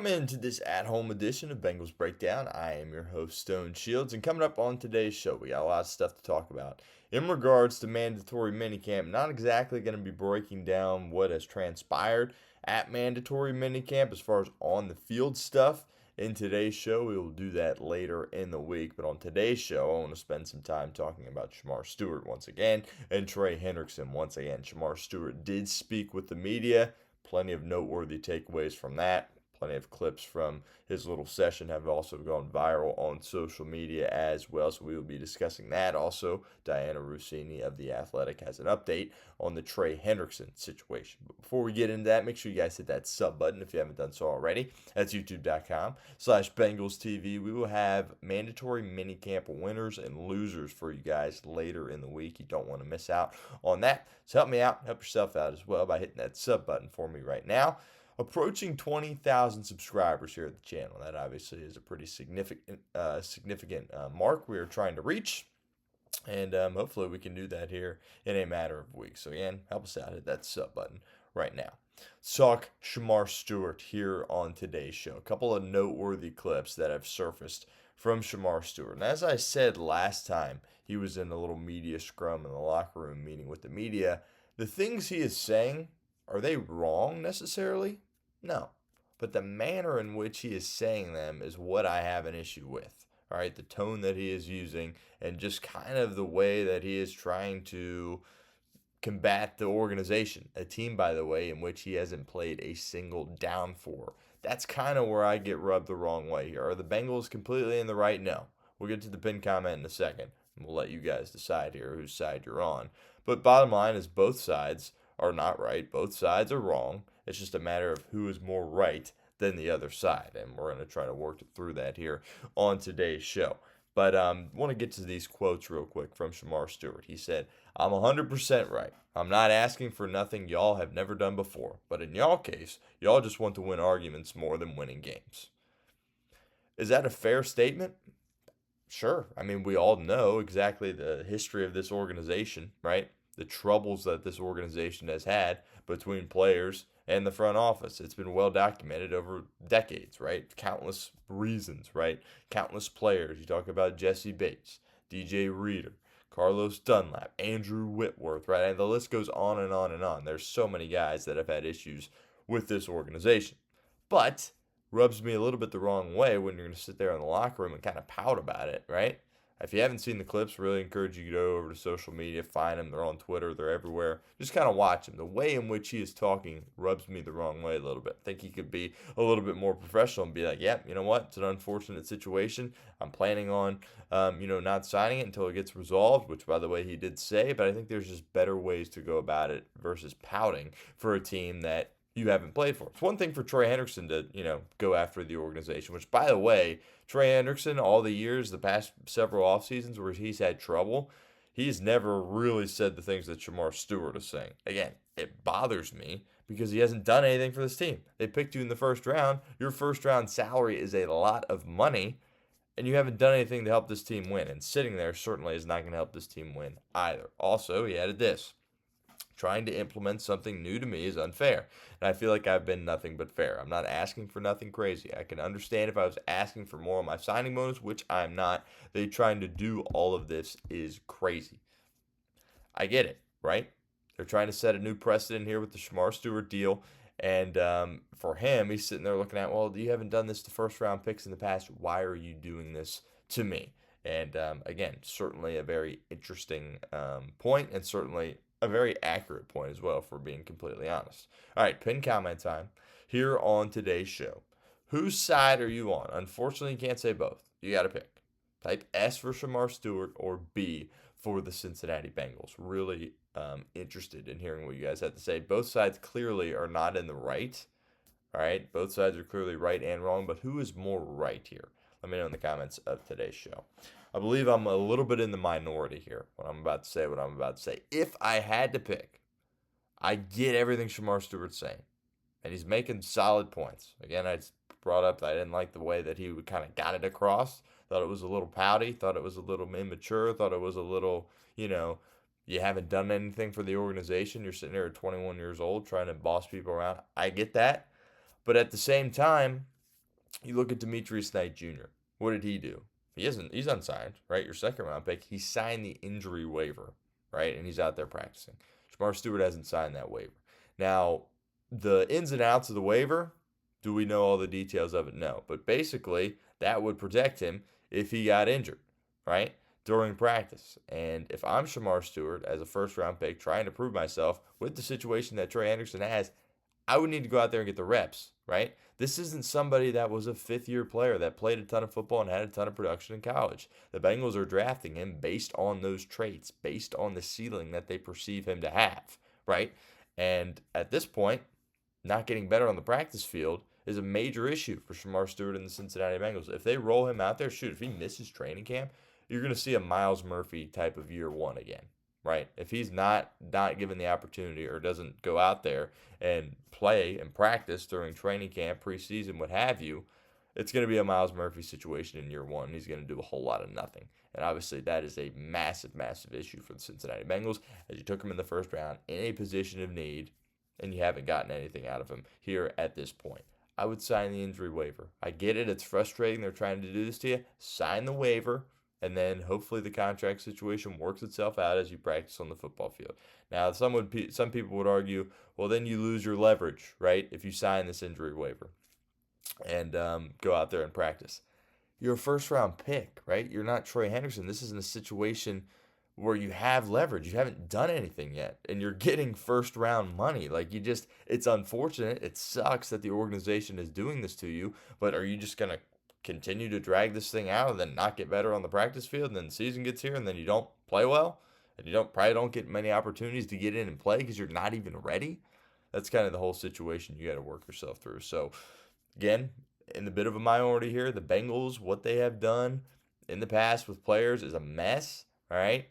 Welcome into this at-home edition of Bengals Breakdown. I am your host, Stone Shields, and coming up on today's show, we got a lot of stuff to talk about. In regards to mandatory minicamp, not exactly going to be breaking down what has transpired at mandatory minicamp as far as on-the-field stuff. In today's show, we will do that later in the week, but on today's show, I want to spend some time talking about Shemar Stewart once again and Trey Hendrickson once again. Shemar Stewart did speak with the media. Plenty of noteworthy takeaways from that. Plenty of clips from his little session have also gone viral on social media as well, so we will be discussing that. Also, Dianna Russini of The Athletic has an update on the Trey Hendrickson situation. But before we get into that, make sure you guys hit that sub button if you haven't done so already. That's youtube.com/Bengals TV. We will have mandatory minicamp winners and losers for you guys later in the week. You don't want to miss out on that. So help me out, help yourself out as well by hitting that sub button for me right now. Approaching 20,000 subscribers here at the channel. That obviously is a pretty significant mark we are trying to reach. And hopefully we can do that here in a matter of weeks. So again, help us out. Hit that sub button right now. Let's talk Shemar Stewart here on today's show. A couple of noteworthy clips that have surfaced from Shemar Stewart. And as I said last time, he was in a little media scrum in the locker room meeting with the media. The things he is saying, are they wrong necessarily? No. But the manner in which he is saying them is what I have an issue with. All right, the tone that he is using and just kind of the way that he is trying to combat the organization. A team, by the way, in which he hasn't played a single down for. That's kind of where I get rubbed the wrong way here. Are the Bengals completely in the right? No. We'll get to the pin comment in a second, and we'll let you guys decide here whose side you're on. But bottom line is both sides are not right. Both sides are wrong. It's just a matter of who is more right than the other side, and we're going to try to work through that here on today's show. But I want to get to these quotes real quick from Shemar Stewart. He said, "I'm 100% right. I'm not asking for nothing y'all have never done before. But in y'all case, y'all just want to win arguments more than winning games." Is that a fair statement? Sure. I mean, we all know exactly the history of this organization, right? The troubles that this organization has had between players and the front office. It's been well documented over decades, right? Countless reasons, right? Countless players. You talk about Jesse Bates, DJ Reader, Carlos Dunlap, Andrew Whitworth, right? And the list goes on and on and on. There's so many guys that have had issues with this organization. But rubs me a little bit the wrong way when you're going to sit there in the locker room and kind of pout about it, right? If you haven't seen the clips, really encourage you to go over to social media, find them. They're on Twitter, they're everywhere. Just kind of watch him. The way in which he is talking rubs me the wrong way a little bit. I think he could be a little bit more professional and be like, "Yeah, you know what? It's an unfortunate situation. I'm planning on, not signing it until it gets resolved," which, by the way, he did say. But I think there's just better ways to go about it versus pouting for a team that you haven't played for. It's one thing for Trey Hendrickson to, go after the organization, which, by the way, Trey Hendrickson, all the years, the past several off seasons where he's had trouble, he's never really said the things that Shemar Stewart is saying. Again, it bothers me because he hasn't done anything for this team. They picked you in the first round. Your first round salary is a lot of money, and you haven't done anything to help this team win. And sitting there certainly is not going to help this team win either. Also, he added this. "Trying to implement something new to me is unfair, and I feel like I've been nothing but fair. I'm not asking for nothing crazy. I can understand if I was asking for more on my signing bonus, which I'm not. They trying to do all of this is crazy." I get it, right? They're trying to set a new precedent here with the Shemar Stewart deal, and for him, he's sitting there looking at, well, you haven't done this to first-round picks in the past. Why are you doing this to me? And again, certainly a very interesting point, and certainly a very accurate point as well, for being completely honest. All right, pin comment time here on today's show. Whose side are you on? Unfortunately, you can't say both. You got to pick. Type S for Shemar Stewart or B for the Cincinnati Bengals. Really interested in hearing what you guys have to say. Both sides clearly are not in the right. All right, both sides are clearly right and wrong, but who is more right here? Let me know in the comments of today's show. I believe I'm a little bit in the minority here when I'm about to say what I'm about to say. If I had to pick, I get everything Shemar Stewart's saying, and he's making solid points. Again, I brought up that I didn't like the way that he kind of got it across. Thought it was a little pouty, thought it was a little immature, thought it was a little, you haven't done anything for the organization. You're sitting there at 21 years old trying to boss people around. I get that. But at the same time, You look at Demetrius Knight Jr. What did he do? He's unsigned, right? Your second round pick. He signed the injury waiver, right? And he's out there practicing. Shemar Stewart hasn't signed that waiver. Now, the ins and outs of the waiver, do we know all the details of it? No. But basically, that would protect him if he got injured, right? During practice. And if I'm Shemar Stewart as a first round pick trying to prove myself with the situation that Trey Hendrickson has, I would need to go out there and get the reps, right? This isn't somebody that was a fifth-year player that played a ton of football and had a ton of production in college. The Bengals are drafting him based on those traits, based on the ceiling that they perceive him to have, right? And at this point, not getting better on the practice field is a major issue for Shemar Stewart and the Cincinnati Bengals. If they roll him out there, shoot, if he misses training camp, you're going to see a Miles Murphy type of year one again, right? If he's not given the opportunity or doesn't go out there and play and practice during training camp, preseason, what have you, it's going to be a Miles Murphy situation in year one. He's going to do a whole lot of nothing. And obviously that is a massive, massive issue for the Cincinnati Bengals as you took him in the first round in a position of need and you haven't gotten anything out of him here at this point. I would sign the injury waiver. I get it. It's frustrating. They're trying to do this to you. Sign the waiver. And then hopefully the contract situation works itself out as you practice on the football field. Now, some people would argue, well, then you lose your leverage, right? If you sign this injury waiver and go out there and practice, you're a first-round pick, right? You're not Trey Henderson. This isn't a situation where you have leverage. You haven't done anything yet, and you're getting first-round money. It's unfortunate. It sucks that the organization is doing this to you, but are you just gonna continue to drag this thing out and then not get better on the practice field, and then the season gets here and then you don't play well and you probably don't get many opportunities to get in and play because you're not even ready? That's kind of the whole situation you got to work yourself through. So again, in the bit of a minority here, the Bengals, what they have done in the past with players is a mess. All right.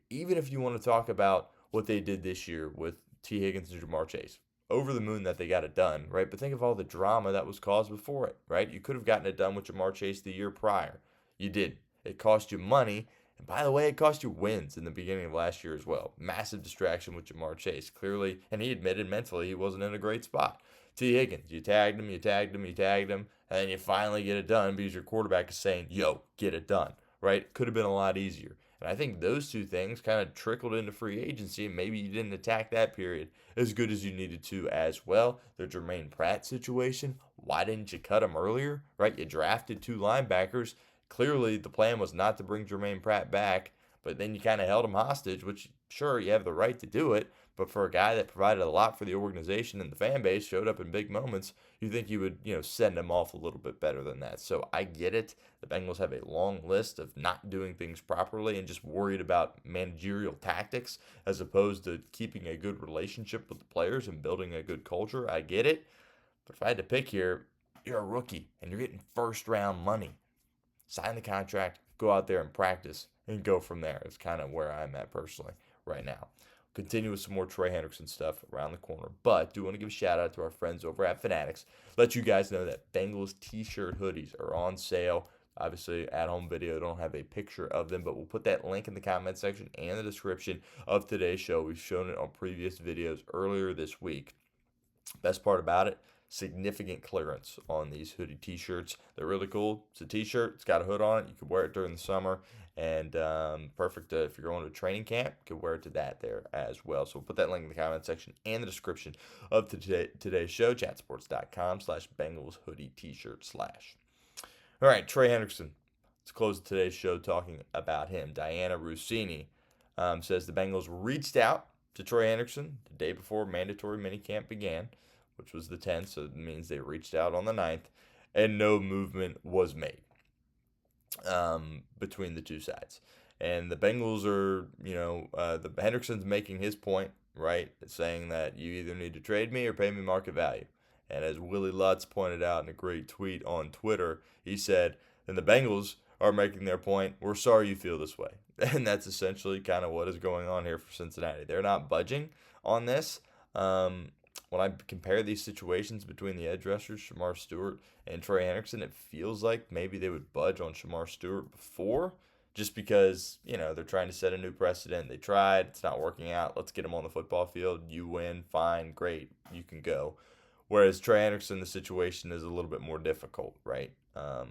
Even if you want to talk about what they did this year with T. Higgins and Jamar Chase, over the moon that they got it done, right? But think of all the drama that was caused before it, right? You could have gotten it done with Jamar Chase the year prior. You didn't. It cost you money. And by the way, it cost you wins in the beginning of last year as well. Massive distraction with Jamar Chase. Clearly, and he admitted mentally he wasn't in a great spot. T. Higgins, you tagged him, and then you finally get it done because your quarterback is saying, yo, get it done, right? Could have been a lot easier. And I think those two things kind of trickled into free agency, and maybe you didn't attack that period as good as you needed to as well. The Jermaine Pratt situation, why didn't you cut him earlier, right? You drafted two linebackers. Clearly, the plan was not to bring Jermaine Pratt back, but then you kind of held him hostage, which, sure, you have the right to do it, but for a guy that provided a lot for the organization and the fan base, showed up in big moments, you think you would, send him off a little bit better than that. So I get it. The Bengals have a long list of not doing things properly and just worried about managerial tactics as opposed to keeping a good relationship with the players and building a good culture. I get it. But if I had to pick here, you're a rookie and you're getting first round money. Sign the contract, go out there and practice, and go from there. It's kind of where I'm at personally right now. Continue with some more Trey Hendrickson stuff around the corner. But do want to give a shout out to our friends over at Fanatics. Let you guys know that Bengals T-Shirt hoodies are on sale. Obviously, at-home video, don't have a picture of them, but we'll put that link in the comment section and the description of today's show. We've shown it on previous videos earlier this week. Best part about it, significant clearance on these hoodie T-shirts. They're really cool. It's a T-shirt. It's got a hood on it. You can wear it during the summer. And perfect if you're going to a training camp, you can wear it to that there as well. So we'll put that link in the comment section and the description of today's show, chatsports.com/Bengals Hoodie T-Shirt /. All right, Trey Hendrickson. Let's close today's show talking about him. Dianna Russini says the Bengals reached out to Trey Hendrickson the day before mandatory minicamp began, which was the 10th, so it means they reached out on the 9th, and no movement was made between the two sides. And the Bengals are, the Hendrickson's making his point, right, saying that you either need to trade me or pay me market value. And as Willie Lutz pointed out in a great tweet on Twitter, he said, and the Bengals are making their point, we're sorry you feel this way. And that's essentially kind of what is going on here for Cincinnati. They're not budging on this. When I compare these situations between the edge rushers, Shemar Stewart and Trey Hendrickson, it feels like maybe they would budge on Shemar Stewart before, just because, they're trying to set a new precedent. They tried. It's not working out. Let's get him on the football field. You win. Fine. Great. You can go. Whereas Trey Hendrickson, the situation is a little bit more difficult, right?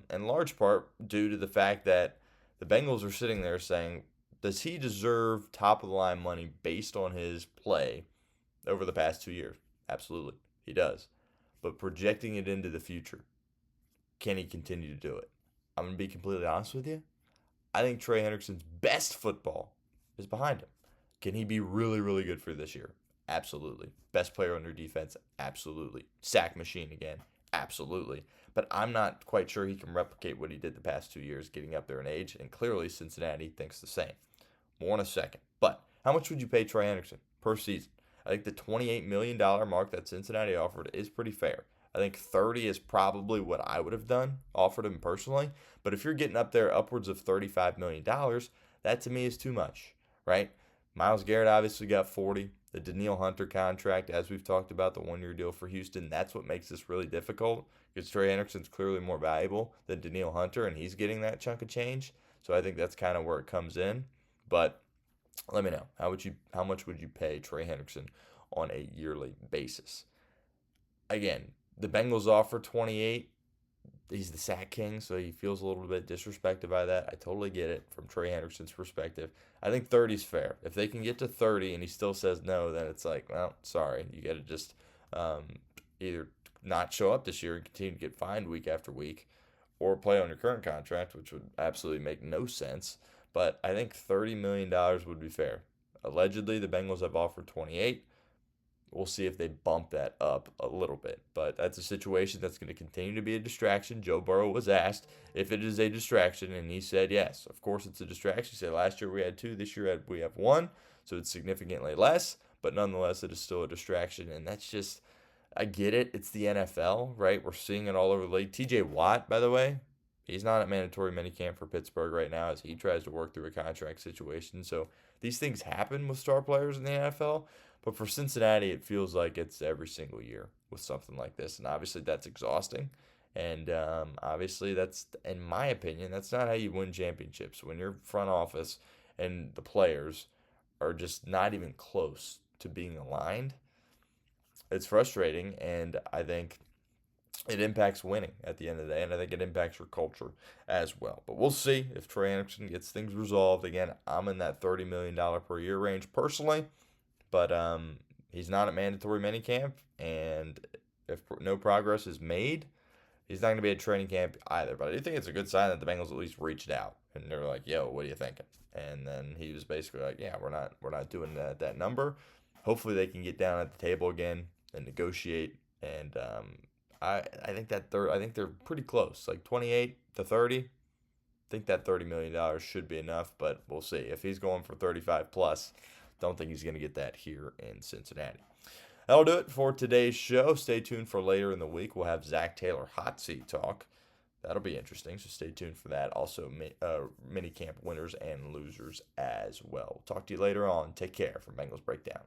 In large part due to the fact that the Bengals are sitting there saying, does he deserve top of the line money based on his play over the past 2 years? Absolutely, he does. But projecting it into the future, can he continue to do it? I'm going to be completely honest with you. I think Trey Hendrickson's best football is behind him. Can he be really, really good for this year? Absolutely. Best player on their defense? Absolutely. Sack machine again? Absolutely. But I'm not quite sure he can replicate what he did the past 2 years, getting up there in age, and clearly Cincinnati thinks the same. More in a second. But how much would you pay Trey Hendrickson per season? I think the $28 million mark that Cincinnati offered is pretty fair. I think 30 is probably what I would have offered him personally. But if you're getting up there upwards of $35 million, that to me is too much, right? Myles Garrett obviously got 40. The Danielle Hunter contract, as we've talked about, the one-year deal for Houston, that's what makes this really difficult because Trey Hendrickson's clearly more valuable than Danielle Hunter, and he's getting that chunk of change. So I think that's kind of where it comes in. But let me know. How much would you pay Trey Hendrickson on a yearly basis? Again, the Bengals offer 28. He's the sack king, so he feels a little bit disrespected by that. I totally get it from Trey Hendrickson's perspective. I think 30 is fair. If they can get to 30 and he still says no, then it's like, well, sorry. You got to just either not show up this year and continue to get fined week after week, or play on your current contract, which would absolutely make no sense. But I think $30 million would be fair. Allegedly, the Bengals have offered 28. We'll see if they bump that up a little bit. But that's a situation that's going to continue to be a distraction. Joe Burrow was asked if it is a distraction, and he said yes. Of course it's a distraction. He said last year we had 2, this year we have 1, so it's significantly less. But nonetheless, it is still a distraction, and that's just, I get it. It's the NFL, right? We're seeing it all over the league. TJ Watt, by the way, he's not at mandatory minicamp for Pittsburgh right now as he tries to work through a contract situation. So these things happen with star players in the NFL. But for Cincinnati, it feels like it's every single year with something like this. And obviously, that's exhausting. And obviously, that's, in my opinion, that's not how you win championships. When your front office and the players are just not even close to being aligned, it's frustrating. And I think it impacts winning at the end of the day. And I think it impacts your culture as well. But we'll see if Trey Hendrickson gets things resolved. Again, I'm in that $30 million per year range personally. But he's not at mandatory minicamp, and if no progress is made, he's not going to be at training camp either. But I do think it's a good sign that the Bengals at least reached out, and they're like, "Yo, what are you thinking?" And then he was basically like, "Yeah, we're not doing that number. Hopefully, they can get down at the table again and negotiate." And I think I think they're pretty close, like 28 to 30. I think that $30 million should be enough, but we'll see. If he's going for 35 plus, don't think he's going to get that here in Cincinnati. That'll do it for today's show. Stay tuned for later in the week. We'll have Zach Taylor hot seat talk. That'll be interesting, so stay tuned for that. Also, minicamp winners and losers as well. Talk to you later on. Take care from Bengals Breakdown.